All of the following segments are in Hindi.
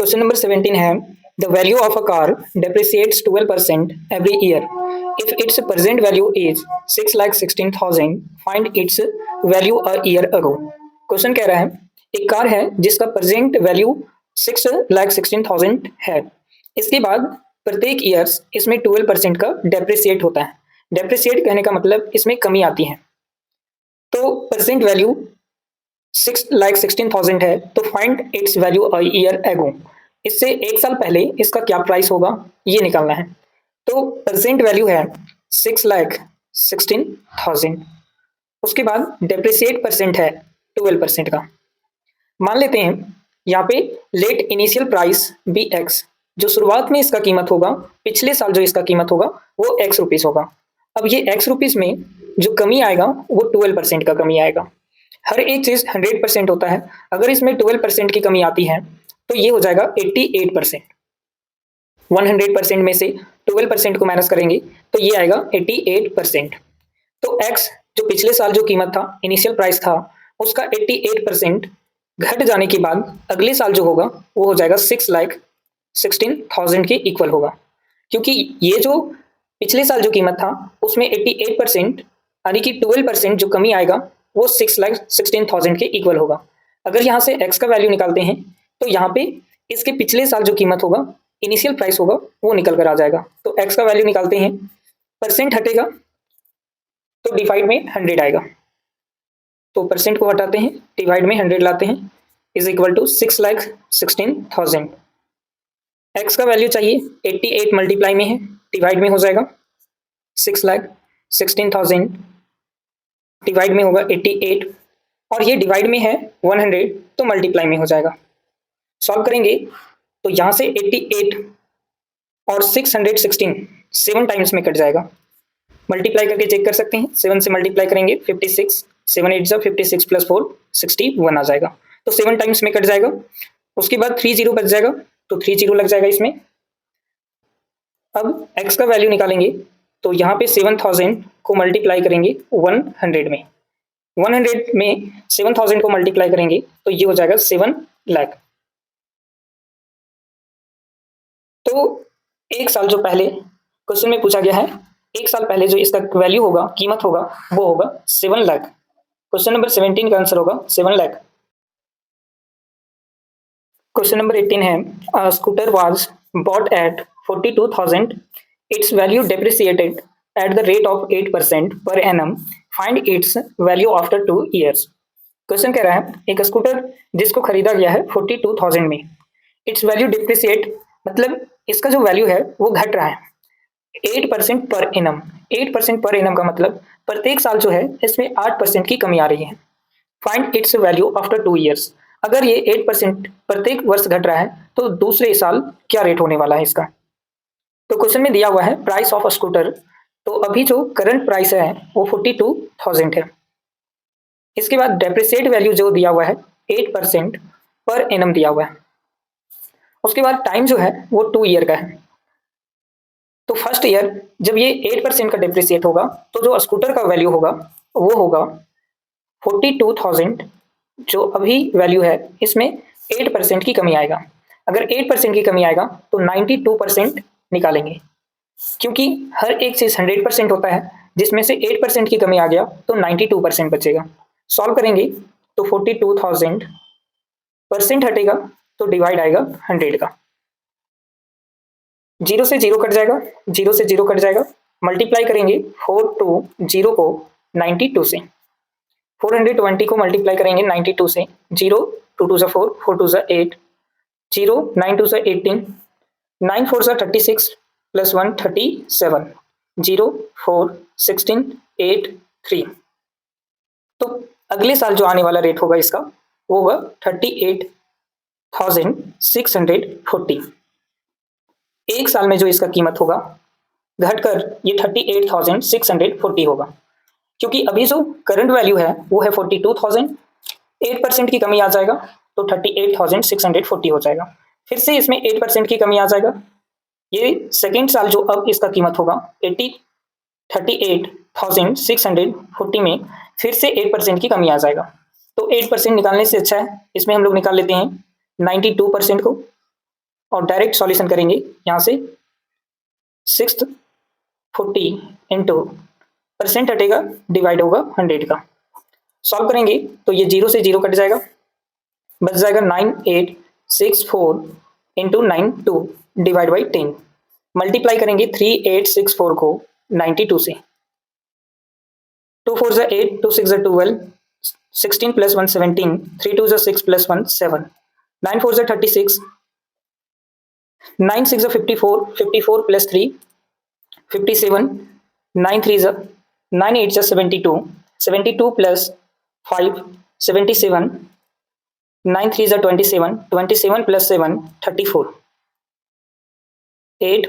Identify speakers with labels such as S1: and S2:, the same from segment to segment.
S1: क्वेश्चन नंबर 17 है the value of a car depreciates 12% every year. If its present value is 6,16,000, find its value a year ago. Question कह रहा है एक कार है जिसका प्रेजेंट वैल्यू 6,16,000 है। इसके बाद प्रत्येक ईयर्स इसमें 12% का डेप्रिसिएट होता है। डेप्रिसिएट कहने का मतलब इसमें कमी आती है। तो प्रेजेंट वैल्यू 6,16,000 है तो find its value a year ago. इससे एक साल पहले इसका क्या प्राइस होगा ये निकालना है। तो प्रेजेंट वैल्यू है 6,16,000। उसके बाद डेप्रिसिएट परसेंट है 12% का। मान लेते हैं यहाँ पे let initial price be x, जो शुरुआत में इसका कीमत होगा, पिछले साल जो इसका कीमत होगा वो एक्स रुपीज होगा। अब ये एक्स रुपीज में जो कमी आएगा वो 12% का कमी आएगा। हर एक चीज 100% होता है, अगर इसमें 12% की कमी आती है तो ये हो जाएगा 88%। 100% में से 12% को माइनस करेंगे तो ये आएगा 88%। तो x जो पिछले साल जो कीमत था, इनिशियल प्राइस था, उसका 88% घट जाने के बाद अगले साल जो होगा वो हो जाएगा 6,16,000 के इक्वल होगा। क्योंकि ये जो पिछले साल जो कीमत था उसमें 88% यानी कि 12% जो कमी आएगा वो 6,16,000 के इक्वल होगा। अगर यहाँ से x का वैल्यू निकालते हैं तो यहाँ पे इसके पिछले साल जो कीमत होगा, इनिशियल प्राइस होगा, वो निकल कर आ जाएगा। तो x का वैल्यू निकालते हैं, परसेंट हटेगा तो डिवाइड में 100 आएगा। तो परसेंट को हटाते हैं, डिवाइड में 100 लाते हैं, इज इक्वल टू 6,16,000। x का वैल्यू चाहिए, 88 मल्टीप्लाई में है, डिवाइड में हो जाएगा 6,16,000 डिवाइड में होगा 88 और ये डिवाइड में है 100 तो मल्टीप्लाई में हो जाएगा। सॉल्व करेंगे तो यहाँ से 88 और 616 7 टाइम्स में कट जाएगा। मल्टीप्लाई करके चेक कर सकते हैं, 7 से मल्टीप्लाई करेंगे 56, 7 8 56 प्लस 4 61 आ जाएगा। तो 7 टाइम्स में कट जाएगा। उसके बाद 3 जीरो बच जाएगा तो 3 जीरो लग जाएगा इसमें। अब x का वैल्यू निकालेंगे तो यहाँ पे 7,000 को मल्टीप्लाई करेंगे 100 में, 100 में 7,000 को मल्टीप्लाई करेंगे तो ये हो जाएगा 7 लाख। तो एक साल जो पहले क्वेश्चन में पूछा गया है, एक साल पहले जो इसका वैल्यू होगा, कीमत होगा, वो होगा 7 लाख। क्वेश्चन नंबर 17 का आंसर होगा 7 लाख। क्वेश्चन नंबर 18 है a scooter was bought at 42,000, its value depreciated at the rate of 8% per annum, find its value after 2 years. Question कह रहा है एक स्कूटर जिसको खरीदा गया है 42,000 में, इट्स वैल्यू डिप्रिसिएट मतलब इसका जो वैल्यू है वो घट रहा है 8% पर एनम। 8% पर एनम का मतलब प्रत्येक साल जो है इसमें 8% की कमी आ रही है। Find its value after 2 years. अगर ये 8% प्रत्येक वर्ष घट रहा है तो दूसरे साल क्या रेट होने वाला है इसका। तो क्वेश्चन में दिया हुआ है प्राइस ऑफ स्कूटर, तो अभी जो करंट प्राइस है वो 42,000 है। इसके बाद डेप्रिसिएट वैल्यू जो दिया हुआ है 8% पर एनम दिया हुआ है। उसके बाद टाइम जो है वो 2 ईयर का है। तो फर्स्ट ईयर जब ये 8% का डेप्रिसिएट होगा तो जो स्कूटर का वैल्यू होगा वो होगा 42,000, जो अभी वैल्यू है इसमें 8% की कमी आएगा। अगर 8% की कमी आएगा तो 92% निकालेंगे, क्योंकि हर एक चीज 100% होता है, जिसमें से 8% की कमी आ गया तो 92% बचेगा। सॉल्व करेंगे तो 42,000 परसेंट हटेगा तो डिवाइड आएगा 100 का। 0 से 0 कट जाएगा, 0 से 0 कट जाएगा, मल्टीप्लाई करेंगे 420 को 92 से, 420 को मल्टीप्लाई करेंगे 92 से, 0 2 2 4, 4 2 8, 0 9 2 18, 9 4 36 प्लस 1 37, 0 4 16 8 3। तो अगले साल जो आने वाला रेट होगा इसका वो होगा 38,640। एक साल में जो इसका कीमत होगा घटकर ये 38,640 होगा, क्योंकि अभी जो करंट वैल्यू है वो है 42,000, 8% की कमी आ जाएगा तो 38,640 हो जाएगा। फिर से इसमें 8% की कमी आ जाएगा। ये सेकेंड साल जो अब इसका कीमत होगा 38,640 में फिर से 8% की कमी आ जाएगा। तो 8% निकालने से अच्छा है इसमें हम लोग निकाल लेते हैं 92% को। और डायरेक्ट सॉल्यूशन करेंगे यहाँ से 640 इंटू परसेंट हटेगा डिवाइड होगा 100 का। सॉल्व करेंगे तो ये 0 से 0 कट जाएगा, बच जाएगा 9864 इंटू 92 डिवाइड बाई 10। मल्टीप्लाई करेंगे 3864 को 92 से। 2 4 जा 8, 2 6 जा 12, 16 प्लस 1 17, 3 2 जा 6 प्लस 1 7, 9 4 जा 36, 9 6 जा 54, 54 प्लस 3 57, 9 3 जा 9 8 जा 72, 72 प्लस 5 77, 9 3 जा 27, 27 प्लस 7 34, 8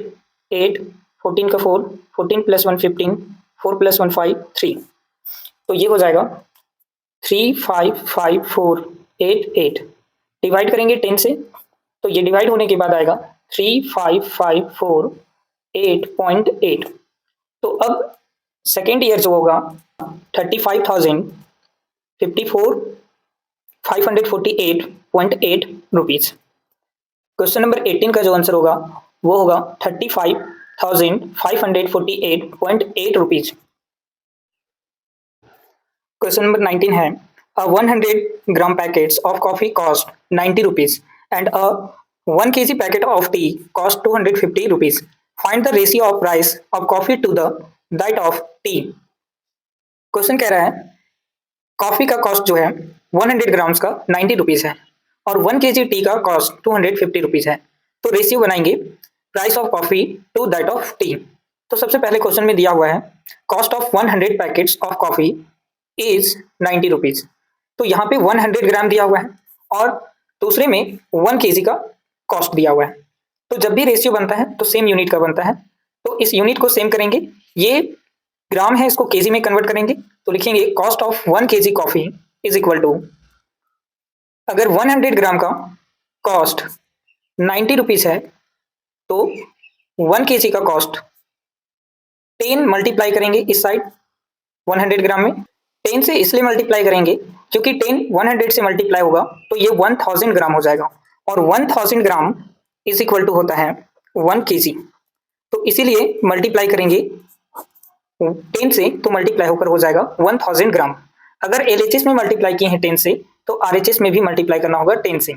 S1: 8 14 का 4, 14 प्लस 1 15, 4 प्लस 1 5 3। तो ये हो जाएगा 35548 डिवाइड करेंगे 10 से, तो ये डिवाइड होने के बाद आएगा 35548.8। तो अब सेकेंड ईयर जो होगा 35,054,548.8 रुपीज। क्वेश्चन नंबर 18 का जो आंसर होगा वो होगा 35,548.8 रुपीज। क्वेश्चन नंबर 19 है a 100 gram packets of coffee cost 90 rupees and a 1 kg packet of tea cost 250 rupees. Find the ratio of price of coffee to the that of tea. Question कह रहा है कॉफी का कॉस्ट जो है 100 ग्राम्स का 90 रुपीज है और 1 kg टी का कॉस्ट 250 रुपीज है। तो रेशियो बनाएंगे price of coffee to that of tea. तो सबसे पहले क्वेश्चन में दिया हुआ है cost of 100 packets of coffee is 90 rupees. तो यहाँ पे 100 ग्राम दिया हुआ है और दूसरे में 1 kg का कॉस्ट दिया हुआ है। तो जब भी रेशियो बनता है तो सेम यूनिट का बनता है, तो इस यूनिट को सेम करेंगे। ये ग्राम है, इसको केजी में कन्वर्ट करेंगे तो लिखेंगे cost of 1 kg coffee is equal to, अगर 100 ग्राम का कॉस्ट 90 रुपीज है तो 1 kg का कॉस्ट 10 मल्टीप्लाई करेंगे इस साइड 100 ग्राम में। 10 से इसलिए मल्टीप्लाई करेंगे क्योंकि 10 100 से मल्टीप्लाई होगा तो ये 1000 ग्राम हो जाएगा और 1000 ग्राम इज इक्वल टू होता है 1 kg। तो इसीलिए मल्टीप्लाई करेंगे 10 से तो मल्टीप्लाई होकर हो जाएगा 1000 ग्राम। अगर LHS में मल्टीप्लाई किए हैं 10 से तो RHS में भी मल्टीप्लाई करना होगा 10 से।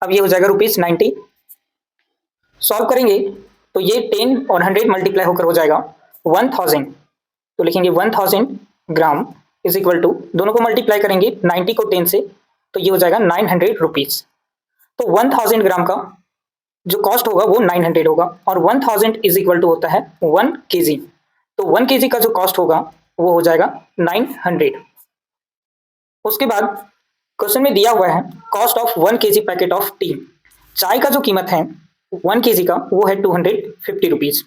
S1: अब ये हो जाएगा ₹90। सॉल्व करेंगे तो ये 10 और 100 मल्टीप्लाई होकर हो जाएगा 1000। तो लिखेंगे 1000 ग्राम इज इक्वल टू, दोनों को मल्टीप्लाई करेंगे 90 को 10 से तो ये हो जाएगा 900 रुपीज। तो 1000 ग्राम का जो कॉस्ट होगा वो 900 होगा और 1000 इज इक्वल टू होता है 1 kg। तो 1 kg का जो कॉस्ट होगा वो हो जाएगा 900। उसके बाद क्वेश्चन में दिया हुआ है cost of 1 kg packet of T. चाय का जो कीमत है 1 kg का वो है 250 रुपीज।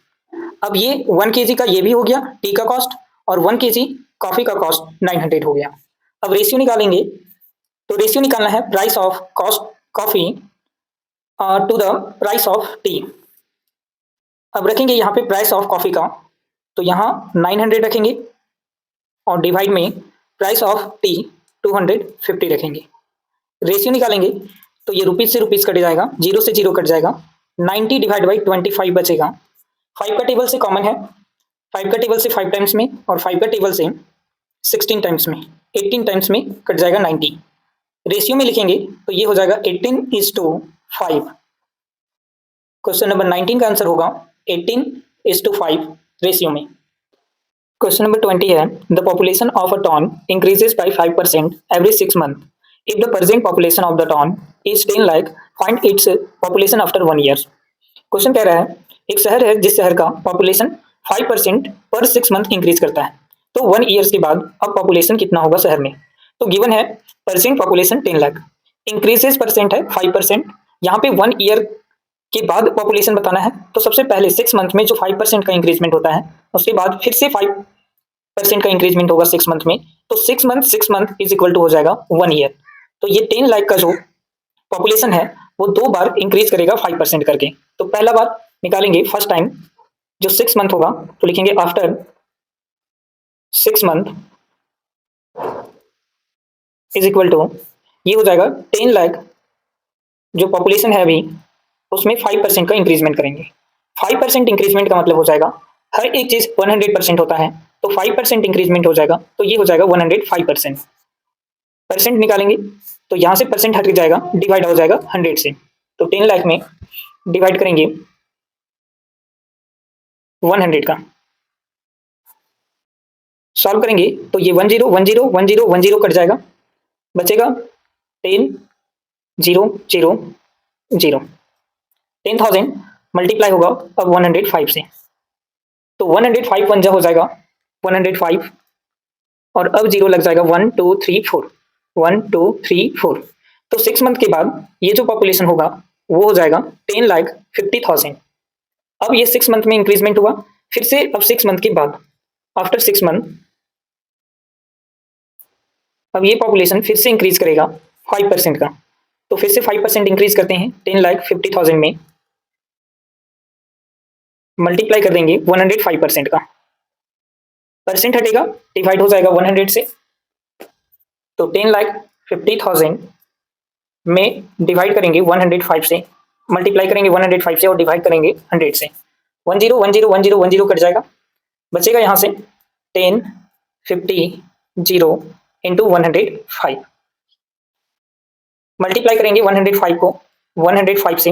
S1: अब ये 1 kg का ये भी हो गया टी का कॉस्ट और 1 kg कॉफी का कॉस्ट 900 हो गया। अब रेशियो निकालेंगे तो रेशियो निकालना है price of cost coffee to the price of tea. अब रखेंगे यहाँ पे प्राइस ऑफ कॉफी का, तो यहाँ 900 रखेंगे और डिवाइड में प्राइस ऑफ टी 250 रखेंगे। रेशियो निकालेंगे तो ये रुपीज से रुपीज कट जाएगा, 0 से 0 कट जाएगा, 90 डिवाइड बाई 25 बचेगा। 5 का टेबल से कॉमन है, 5 का टेबल से 5 टाइम्स में और 5 का टेबल से 16 टाइम्स में, 18 टाइम्स में कट जाएगा 90। रेशियो में लिखेंगे तो ये हो जाएगा 18:5। क्वेश्चन नंबर 19 का आंसर होगा 18:5 रेशियो में। क्वेश्चन नंबर 20 है the population of a town increases by 5% every 6 month. If the present population of the town is 10 lakh, find its population after 1 year. Question कह रहा है एक शहर है जिस शहर का पॉपुलेशन 5% पर 6 मंथ इंक्रीज करता है, तो 1 ईयर्स के बाद अब पॉपुलेशन कितना होगा शहर में। तो गिवन है present population 10 lakh, increases percent है 5%, यहाँ पे 1 ईयर के बाद पॉपुलेशन बताना है। तो सबसे पहले 6 मंथ में जो 5% का इंक्रीजमेंट होता है उसके बाद फिर से 5% का इंक्रीजमेंट होगा 6 मंथ में, तो 6 मंथ इज इक्वल टू हो जाएगा 1 ईयर। तो ये 10 लाख का जो पॉपुलेशन है वो 2 बार इंक्रीज करेगा 5% करके। तो पहला बार निकालेंगे फर्स्ट टाइम जो 6 मंथ होगा तो लिखेंगे after 6 month is equal to, ये हो जाएगा 10 लाख जो पॉपुलेशन है अभी उसमें 5% का इंक्रीजमेंट करेंगे। 5% इंक्रीजमेंट का मतलब हो जाएगा हर एक चीज 100% होता है, तो 5% इंक्रीजमेंट हो जाएगा, तो ये हो जाएगा 105%। परसेंट निकालेंगे तो यहाँ से परसेंट हट जाएगा, डिवाइड हो जाएगा 100 से, तो 10 लाख में डिवाइड करेंगे 100 का, सॉल्व करेंगे तो ये 10 10 10 10 कट जाएगा, बचेगा 10 0 0 0। 10,000 मल्टीप्लाई होगा अब 105 से, तो 105 वन जा हो जाएगा 105, और अब जीरो लग जाएगा 1 2 3 4, 1 2 3 4। तो 6 मंथ के बाद ये जो पॉपुलेशन होगा वो हो जाएगा 10,50,000। अब ये 6 मंथ में इंक्रीजमेंट हुआ, फिर से अब 6 मंथ के बाद, आफ्टर 6 मंथ, अब ये पॉपुलेशन फिर से इंक्रीज करेगा 5% का, तो फिर से 5% इंक्रीज करते हैं 10,50,000 में, मल्टीप्लाई कर देंगे 105% का, परसेंट हटेगा, डिवाइड हो जाएगा 100 से, तो 10,50,000 में डिवाइड करेंगे 105 से, मल्टीप्लाई करेंगे 105 से और डिवाइड करेंगे 100 से, 10 10 10 10 कट जाएगा, बचेगा यहाँ से 10 50 0 इंटू 105, मल्टीप्लाई करेंगे 105 को 105 से,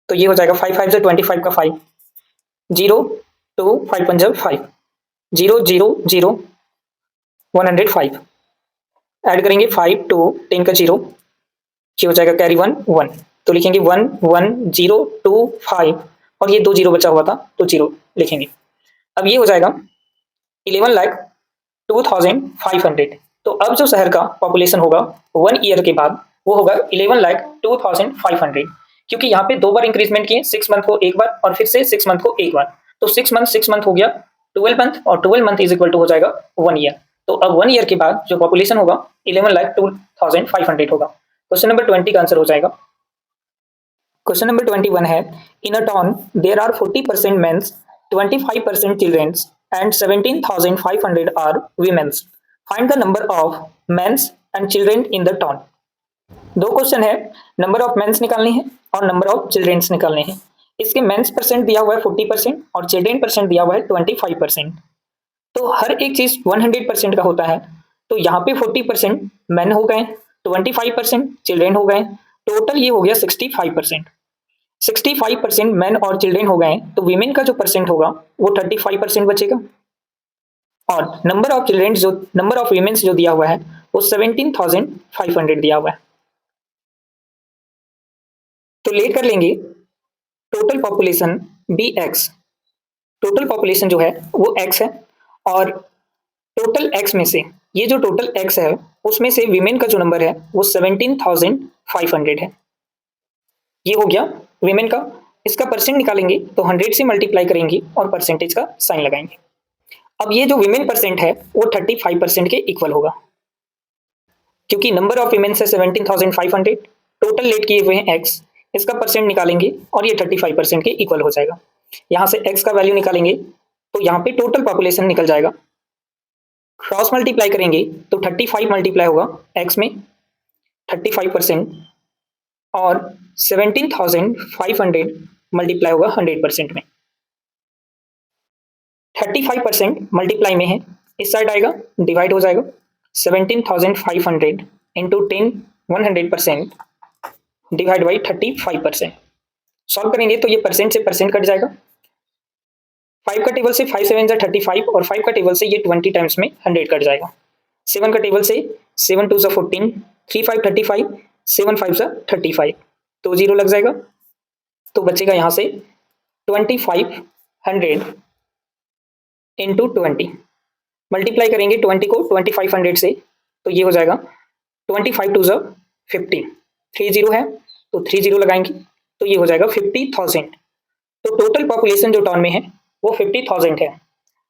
S1: तो ये हो जाएगा 5 5 से 25 का 5, 0 2 5 5 5, 0 0 0 105, ऐड करेंगे 5 2 10 का 0, ये हो जाएगा कैरी 1 1, तो लिखेंगे 1 1 0 2 5, और ये 2 0 बचा हुआ था तो 0 लिखेंगे। अब ये हो जाएगा 11,02,500। तो अब जो शहर का पॉपुलेशन होगा 1 ईयर के बाद वो होगा 11,02,500, क्योंकि यहाँ पे 2 बार इंक्रीजमेंट किए, 6 मंथ को एक बार और फिर से 6 मंथ को एक बार, तो 6 मंथ हो गया 12 मंथ, और 12 मंथ इज इक्वल टू हो जाएगा 1 ईयर। तो अब 1 ईयर के बाद जो पॉपुलेशन होगा 11,02,500 होगा। क्वेश्चन नंबर 20 का आंसर हो जाएगा। क्वेश्चन नंबर 21 है, in a town there are 40% mens, 25% childrens and 17,500 are womens, find the number of mens and children in the town. 2 question है, नंबर ऑफ मेंस निकालने हैं और नंबर ऑफ चिल्ड्रेन्स निकालने हैं। इसके मेंस परसेंट दिया हुआ है 40% और चिल्ड्रेन परसेंट दिया हुआ है 25%। तो हर एक चीज 100% का होता है, तो यहाँ पे 40% मेन हो गए, 25% चिल्ड्रेन हो गए, टोटल ये हो गया 65%। 65% मेन और चिल्ड्रेन हो गए, तो वीमेन का जो परसेंट होगा वो 35% बचेगा, और नंबर ऑफ चिल्ड्रेन जो नंबर ऑफ वीमेन्स जो दिया हुआ है वो 17,500 दिया हुआ है। तो लेट कर लेंगे total population be x, total population जो है वो एक्स है, और टोटल एक्स में से ये जो टोटल एक्स है उसमें से वीमेन का जो नंबर है वो 17,500 है। ये हो गया वीमेन का, इसका परसेंट निकालेंगे तो 100 से मल्टीप्लाई करेंगे और परसेंटेज का साइन लगाएंगे। अब ये जो वीमेन परसेंट है वो 35% के इक्वल होगा, क्योंकि नंबर ऑफ वीमेन है 17,500, टोटल लेट किए हुए हैं एक्स, इसका परसेंट निकालेंगे और ये 35% के इक्वल हो जाएगा। यहाँ से एक्स का वैल्यू निकालेंगे तो यहाँ पे टोटल पॉपुलेशन निकल जाएगा, क्रॉस मल्टीप्लाई करेंगे तो 35 मल्टीप्लाई होगा एक्स में 35%, और 17,500 मल्टीप्लाई होगा 100% में। 35% मल्टीप्लाई में है, इस साइड आएगा डिवाइड हो जाएगा, 17,500 इंटू 10 100% डिवाइड बाई 35%। सॉल्व करेंगे तो ये परसेंट से परसेंट कट जाएगा, 5 का टेबल से 5 7 जा 35, और 5 का टेबल से ये 20 टाइम्स में 100 कट जाएगा, 7 का टेबल से 7 2 जा 14, 3 5 35, 7 5 जा 35, तो 0 लग जाएगा, तो बचेगा यहाँ से 2500 इंटू 20, मल्टीप्लाई करेंगे 20 को 2500 से, तो ये हो जाएगा 25 2 जा 50, 3 0 है तो 3 0 लगाएंगे, तो ये हो जाएगा 50,000। तो टोटल पॉपुलेशन जो टाउन में है वो 50,000 है।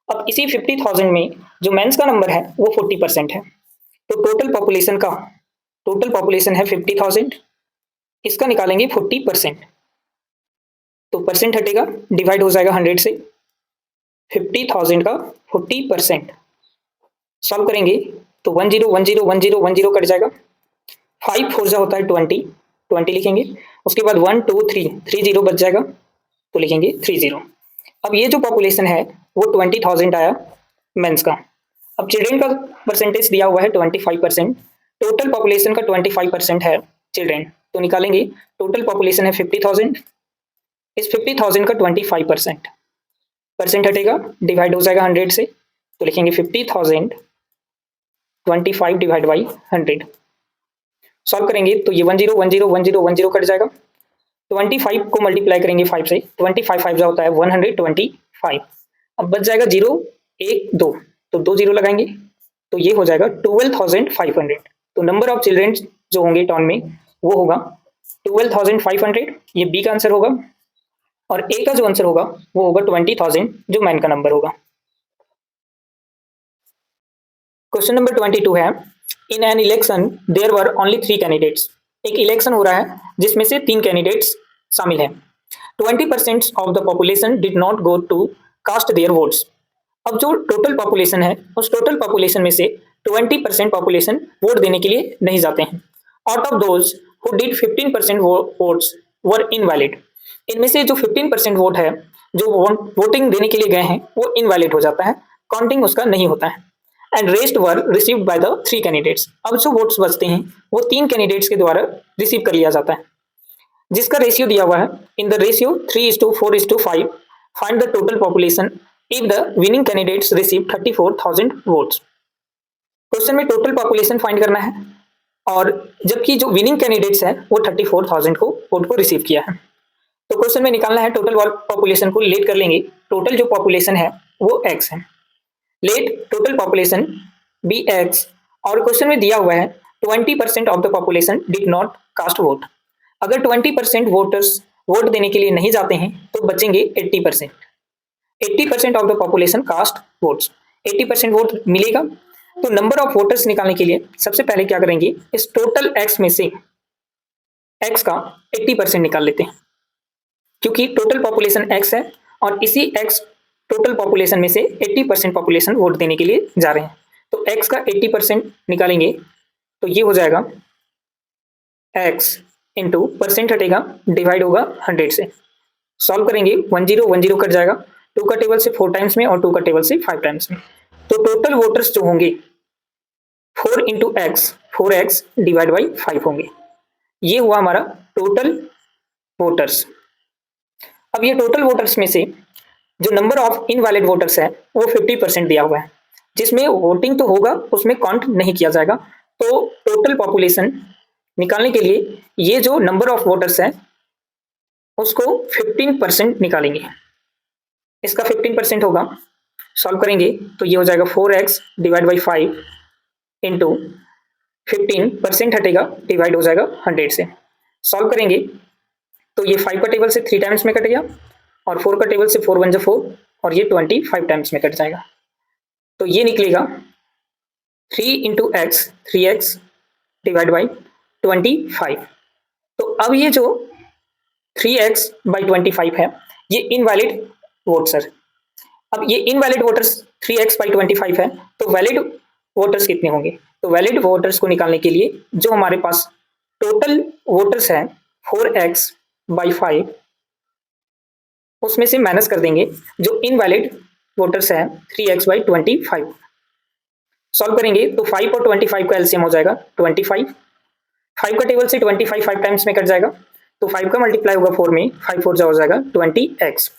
S1: अब इसी 50,000 में जो मेंस का नंबर है वो 40% है, तो टोटल पॉपुलेशन है 50,000, इसका निकालेंगे 40%, तो परसेंट हटेगा, डिवाइड हो जाएगा 100 से, 50,000 का 40%, सॉल्व करेंगे तो 10 10 10 10 कट जाएगा, 5 4 जा होता है 20, 20 लिखेंगे। उसके बाद 1 2 3 3 0 बच जाएगा तो लिखेंगे 30। अब ये जो पॉपुलेशन है वो 20,000 आया मेंस का। अब चिल्ड्रेन का परसेंटेज दिया हुआ है 25%, टोटल पॉपुलेशन का 25% है चिल्ड्रेन, तो निकालेंगे टोटल पॉपुलेशन है 50,000, इस 50,000 का 25% परसेंट हटेगा, डिवाइड हो जाएगा 100 से, तो लिखेंगे 50,000 25 डिवाइड बाई 100। सॉल्व करेंगे तो ये 10 10 10 10 कट जाएगा। 25 को मल्टीप्लाई करेंगे 5 से, 25 5 होता है 125। अब बच जाएगा 0 1 2, तो 2 0 लगाएंगे तो ये हो जाएगा 12,500। तो नंबर ऑफ चिल्ड्रेन जो होंगे टाउन में वो होगा 12,500, ये बी का आंसर होगा। और ए का जो आंसर होगा वो होगा 20,000, जो मैन का नंबर होगा। क्वेश्चन नंबर 22 है, in an election there were only 3 candidates. एक इलेक्शन हो रहा है जिसमें से 3 कैंडिडेट्स शामिल हैं। 20% of the population did not go to cast their votes. अब जो टोटल पॉपुलेशन है उस टोटल पॉपुलेशन में से 20% पॉपुलेशन वोट देने के लिए नहीं जाते हैं। Out of those who did 15% votes were invalid. इनमें से जो 15% वोट है जो वोटिंग देने के लिए गए हैं वो इनवैलिड हो जाता है, काउंटिंग उसका नहीं होता है। And rest were received by the 3 candidates. अब जो वोट्स बचते हैं वो 3 कैंडिडेट्स के द्वारा रिसीव कर लिया जाता है, जिसका रेशियो दिया हुआ है। In the ratio 3:4:5 find the total population if the winning candidates receive 34,000 votes. Question में टोटल पॉपुलेशन फाइंड करना है और जबकि जो विनिंग कैंडिडेट्स है वो 34,000 को वोट को रिसीव किया है। तो क्वेश्चन में निकालना है टोटल पॉपुलेशन को लेट कर लेंगे। टोटल जो पॉपुलेशन है वो x है, let total population be x. और क्वेश्चन में दिया हुआ है 20% of the population did not cast vote. अगर 20% वोटर्स वोट देने के लिए नहीं जाते हैं तो बचेंगे 80%। 80% of the population cast votes, 80% vote मिलेगा। तो नंबर ऑफ वोटर्स निकालने के लिए सबसे पहले क्या करेंगे, इस टोटल एक्स में से एक्स का 80% निकाल लेते हैं, क्योंकि टोटल पॉपुलेशन एक्स है और इसी एक्स टोटल पॉपुलेशन में से 80% पॉपुलेशन वोट देने के लिए जा रहे हैं। तो x का 80% निकालेंगे तो ये हो जाएगा x इंटू परसेंट हटेगा, डिवाइड होगा 100 से। सॉल्व करेंगे 10 10 कट जाएगा, 2 का टेबल से 4 टाइम्स में और 2 का टेबल से 5 टाइम्स में। तो टोटल वोटर्स जो होंगे 4 into x 4x divide by 5 होंगे। ये हुआ हमारा टोटल वोटर्स। अब ये टोटल वोटर्स में से जो नंबर ऑफ इनवैलिड वोटर्स है वो 50% दिया हुआ है, जिसमें वोटिंग तो होगा उसमें काउंट नहीं किया जाएगा। तो टोटल पॉपुलेशन निकालने के लिए ये जो नंबर ऑफ वोटर्स है उसको 15% निकालेंगे। इसका 15% होगा, सॉल्व करेंगे तो ये हो जाएगा 4x डिवाइड बाई 5 इंटू 15% हटेगा, डिवाइड हो जाएगा 100 से। सॉल्व करेंगे तो ये 5 का टेबल से 3 टाइम्स में कट गया और 4 का टेबल से 4 1 4 और ये 25 टाइम्स में कट जाएगा। तो ये निकलेगा 3 into x 3x divide by 25। तो अब ये जो 3x बाई 25 है ये इनवैलिड वोट्स है। अब ये इनवैलिड वोटर्स 3x बाई 25 है, तो वैलिड वोटर्स कितने होंगे? तो वैलिड वोटर्स को निकालने के लिए जो हमारे पास टोटल वोटर्स है 4x बाई 5 उसमें से माइनस कर देंगे जो इनवैलिड वोटर्स है 3x बाई 25। सॉल्व करेंगे तो 5 और 25 का एलसीएम हो जाएगा 25। 5 का टेबल से 25 5 टाइम्स में कट जाएगा, तो 5 का मल्टीप्लाई होगा 4 में, 5 4 हो जाएगा 20x।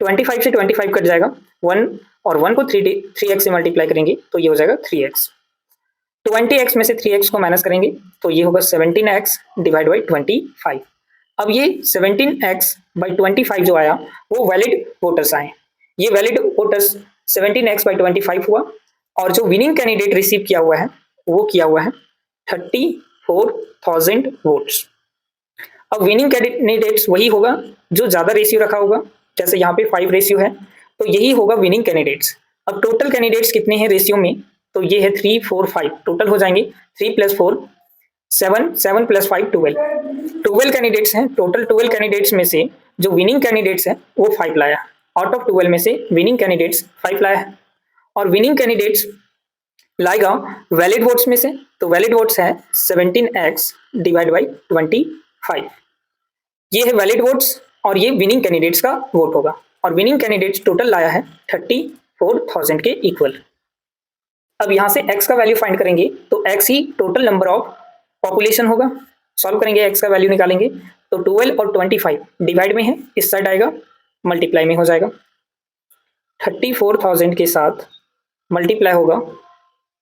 S1: 25 से 25 कट जाएगा 1 और 1 को 3x से मल्टीप्लाई करेंगे तो ये हो जाएगा 3x। 20x में से 3x को माइनस करेंगे तो ये होगा 17x डिवाइड बाई 25। अब ये 17x बाई 25 जो आया वो वैलिड वोटर्स आए। ये वैलिड वोटर्स 17x बाई 25 हुआ और जो विनिंग कैंडिडेट रिसीव किया हुआ है वो किया हुआ है 34,000 वोट्स। अब विनिंग कैंडिडेट्स वही होगा जो ज्यादा रेशियो रखा होगा, जैसे यहाँ पे 5 रेशियो है तो यही होगा विनिंग कैंडिडेट्स। अब टोटल कैंडिडेट्स कितने हैं रेशियो में, तो ये है 3 4 5 टोटल हो जाएंगे 3 + 4 7 7 + 5 12 कैंडिडेट्स हैं। टोटल 12 कैंडिडेट्स में से जो विनिंग कैंडिडेट्स है वो 5 लाया। आउट ऑफ 12 में से विनिंग कैंडिडेट्स 5 लाया है और विनिंग कैंडिडेट्स लाएगा वैलिड वोट्स में से, तो वैलिड वोट्स है 17x डिवाइड बाई 25। 5। ये है वैलिड वोट्स और ये विनिंग कैंडिडेट्स का वोट होगा, और विनिंग कैंडिडेट्स टोटल लाया है 34,000 के इक्वल। अब यहाँ से x का वैल्यू फाइंड करेंगे तो x he total number of population होगा। सॉल्व करेंगे, x का वैल्यू निकालेंगे तो 12 और 25 डिवाइड में है, इस साइड आएगा, मल्टीप्लाई में हो जाएगा। 34,000 के साथ मल्टीप्लाई होगा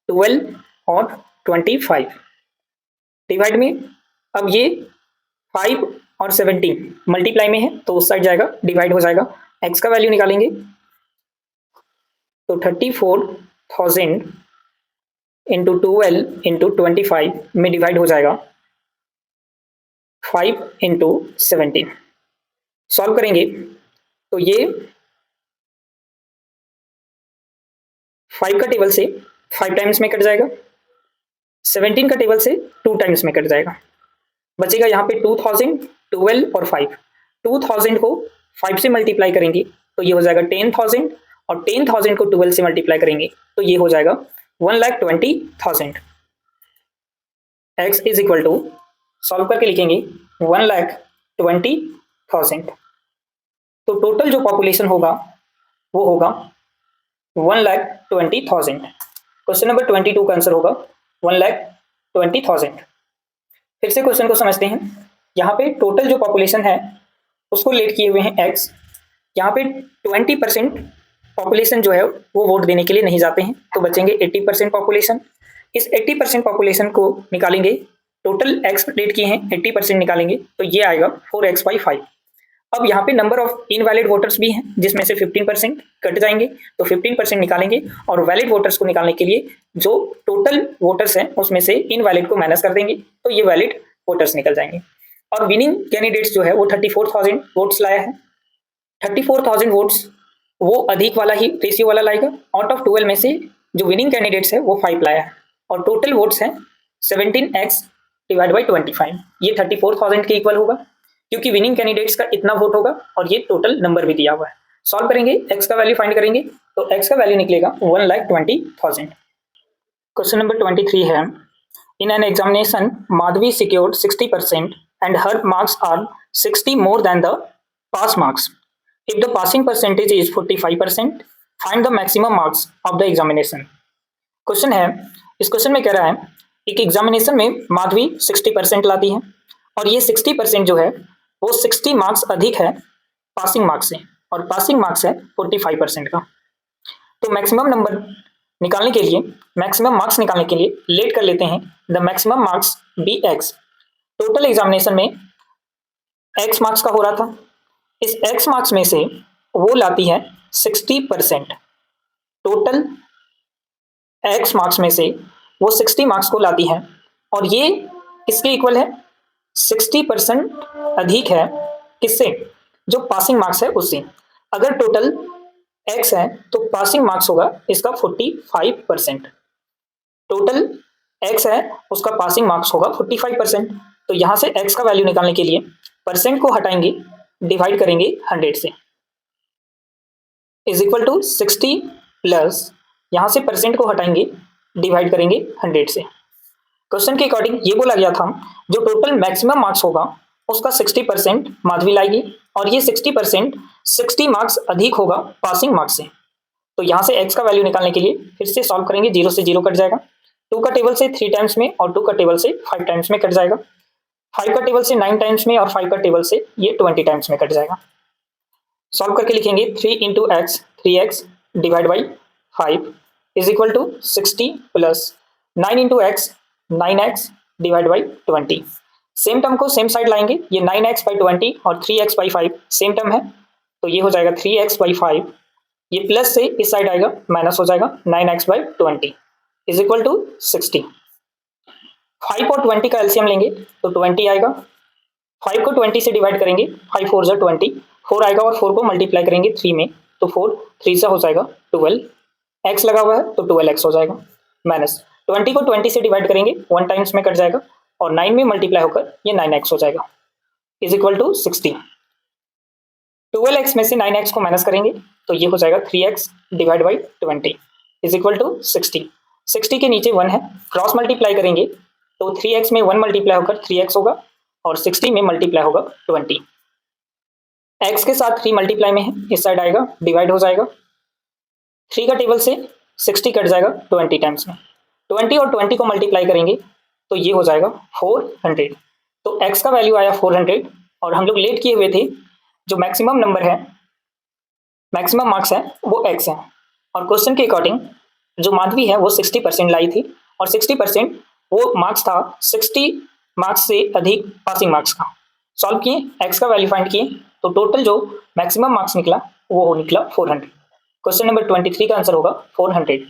S1: 12 और 25 डिवाइड में। अब ये 5 और 17 मल्टीप्लाई में है तो उस साइड जाएगा, डिवाइड हो जाएगा। x का वैल्यू निकालेंगे तो 34,000 इंटू 12 इंटू 25 में डिवाइड हो जाएगा 5 इंटू 17। सॉल्व करेंगे तो ये 5 का टेबल से 5 टाइम्स में कट जाएगा, 17 का टेबल से 2 टाइम्स में कट जाएगा। बचेगा यहाँ पे 2000, 12 और 5। 2000 को 5 से मल्टीप्लाई करेंगे तो ये हो जाएगा 10,000, और 10,000 को 12 से मल्टीप्लाई करेंगे तो ये हो जाएगा 1,20,000। x is equal to, solve करके लिखेंगे 1,20,000। तो टोटल जो पॉपुलेशन होगा वो होगा 1,20,000। क्वेश्चन नंबर 22 का आंसर होगा 1,20,000। फिर से क्वेश्चन को समझते हैं। यहाँ पे टोटल जो पॉपुलेशन है उसको लेट किए हुए हैं x। यहाँ पे 20% पॉपुलेशन जो है वो वोट देने के लिए नहीं जाते हैं, तो बचेंगे 80% पॉपुलेशन। इस 80% पॉपुलेशन को निकालेंगे, टोटल x लेट किए हैं, 80% निकालेंगे तो ये आएगा 4x/5। अब यहाँ पे नंबर ऑफ इनवैलिड वोटर्स भी हैं जिसमें से 15% कट जाएंगे, तो 15% निकालेंगे, और वैलिड वोटर्स को निकालने के लिए जो टोटल वोटर्स हैं उसमें से इनवैलिड को माइनस कर देंगे तो ये वैलिड वोटर्स निकल जाएंगे। और विनिंग कैंडिडेट्स जो है वो 34,000 वोट्स लाया है। 34,000 वोट्स वो अधिक वाला ही रेशियो वाला लाएगा। आउट ऑफ 12 में से जो विनिंग कैंडिडेट्स है वो 5 लाया है, और टोटल वोट्स हैं 17x डिवाइड बाई 25। ये 34,000 के इक्वल होगा क्योंकि विनिंग कैंडिडेट्स का इतना वोट होगा और ये टोटल नंबर भी दिया हुआ है। सॉल्व करेंगे, x का वैल्यू फाइंड करेंगे तो x का वैल्यू निकलेगा 1,20,000। क्वेश्चन नंबर 23 है, in an examination Madhavi secured 60% and her marks are 60 more than the pass marks. If the passing percentage is 45%, find the maximum marks of the examination. Question है, इस क्वेश्चन में कह रहा है एक एग्जामिनेशन में माधवी 60% लाती है और ये 60% जो है वो 60 मार्क्स अधिक है पासिंग मार्क्स से, और पासिंग मार्क्स है 45% का। तो मैक्सिमम नंबर निकालने के लिए, मैक्सिमम मार्क्स निकालने के लिए लेट कर लेते हैं the maximum marks be x. Total examination में x मार्क्स का हो रहा था, इस x मार्क्स में से वो लाती है 60%। टोटल x मार्क्स में से वो 60 मार्क्स को लाती है, और ये किसके इक्वल है, 60% अधिक है किससे, जो पासिंग मार्क्स है उससे। अगर टोटल x है तो पासिंग मार्क्स होगा इसका 45%। टोटल x है उसका पासिंग मार्क्स होगा 45%। तो यहां से x का वैल्यू निकालने के लिए परसेंट को हटाएंगे, डिवाइड करेंगे 100 से, इज इक्वल टू 60 प्लस, यहां से परसेंट को हटाएंगे, डिवाइड करेंगे 100 से। क्वेश्चन के अकॉर्डिंग ये बोला गया था जो टोटल मैक्सिमम मार्क्स होगा उसका 60% माधवी लाएगी, और ये 60% 60 मार्क्स अधिक होगा पासिंग मार्क्स से। तो यहाँ से x का वैल्यू निकालने के लिए फिर से सॉल्व करेंगे, 0 से 0 कट जाएगा, 2 का टेबल से 3 टाइम्स में और 2 का टेबल से 5 टाइम्स में कट जाएगा, 5 का टेबल से 9 टाइम्स में और 5 का टेबल से ये 20 टाइम्स में कट जाएगा। सॉल्व करके लिखेंगे 3 into x 3x divide by 5 is equal to 60 plus 9 into x 9x divide by 20। Same term को सेम साइड लाएंगे, ये 9x बाई 20 और 3x बाई 5 सेम टर्म है, तो ये हो जाएगा 3x बाई 5, ये प्लस से इस साइड आएगा माइनस हो जाएगा 9x by 20 is equal to 60। 5 और 20 का एलसीएम लेंगे तो 20 आएगा, 5 को 20 से डिवाइड करेंगे, 5 4 जा 20, 4 आएगा, और 4 को मल्टीप्लाई करेंगे 3 में तो 4 3 से हो जाएगा 12, x लगा हुआ है तो 12x हो जाएगा, माइनस 20 को 20 से डिवाइड करेंगे 1 टाइम्स में कट जाएगा, और 9 में मल्टीप्लाई होकर ये 9x हो जाएगा इज इक्वल टू 60। 12x में से 9x को माइनस करेंगे तो ये हो जाएगा 3x divide by 20 is equal to 60। 60 के नीचे 1 है, क्रॉस मल्टीप्लाई करेंगे तो 3x में 1 मल्टीप्लाई होकर 3x होगा, और 60 में मल्टीप्लाई होगा 20। x के साथ 3 मल्टीप्लाई में है, इस साइड आएगा, डिवाइड हो जाएगा। 3 का टेबल से 60 कट जाएगा 20 टाइम्स में। 20 और 20 को मल्टीप्लाई करेंगे तो ये हो जाएगा 400। तो x का वैल्यू आया 400 और हम लोग लेट किए हुए थे, जो मैक्सिमम नंबर है, मैक्सिमम मार्क्स है वो x है। और क्वेश्चन के अकॉर्डिंग जो माधवी है वो 60% लाई थी और 60% वो मार्क्स था 60 मार्क्स से अधिक पासिंग मार्क्स का। सॉल्व किए, x का वैल्यू फाइंड किए तो टोटल जो मैक्सिमम मार्क्स निकला वो निकला 400। क्वेश्चन नंबर 23 का आंसर होगा 400।